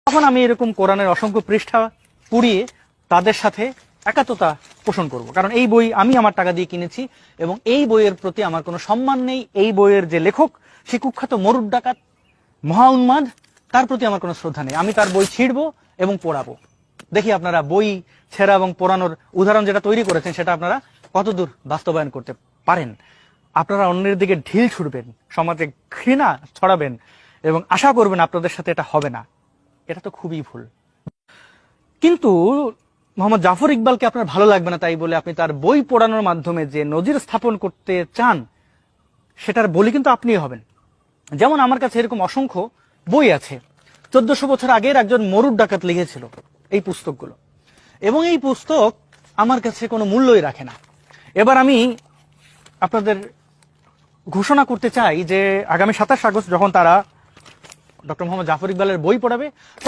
তখন আমি এরকম কোরআনের অসংখ্য পৃষ্ঠা পুড়িয়ে তাদের সাথে একাত্মতা পোষণ করব, কারণ এই বই আমি আমার টাকা দিয়ে কিনেছি এবং এই বইয়ের প্রতি আমার কোনো সম্মান নেই। এই বইয়ের যে লেখক সে কুখ্যাত মরুদ ডাকাত, মহা উন্মাদ, তার প্রতি আমার কোনো শ্রদ্ধা নেই। আমি তার বই ছিঁড়বো এবং পোড়াবো। দেখি আপনারা বই ছেঁড়া এবং পোড়ানোর উদাহরণ যেটা তৈরি করেছেন সেটা আপনারা কতদূর বাস্তবায়ন করতে পারেন। আপনারা অন্যের দিকে ঢিল ছুড়বেন, সমাজে ঘৃণা ছড়াবেন এবং আশা করবেন আপনাদের সাথে এটা হবে না। এটা তো খুবই ভুল। কিন্তু মোহাম্মদ জাফর ইকবালকে আপনার ভালো লাগবে না তাই বলে আপনি তার বই পড়ানোর মাধ্যমে যে নজির স্থাপন করতে চান সেটার বলি কিন্তু আপনিই হবেন। যেমন আমার কাছে এরকম অসংখ্য বই আছে 1400 বছর আগের একজন মরুদ ডাকাত লিখেছিল এই পুস্তকগুলো, এবং এই পুস্তক আমার কাছে কোনো মূল্যই রাখে না। এবার আমি আপনাদের ঘোষণা করতে চাই যে আগামী 27 আগস্ট যখন তারা ডক্টর মোহাম্মদ জাফর ইকবালের বই পড়াবে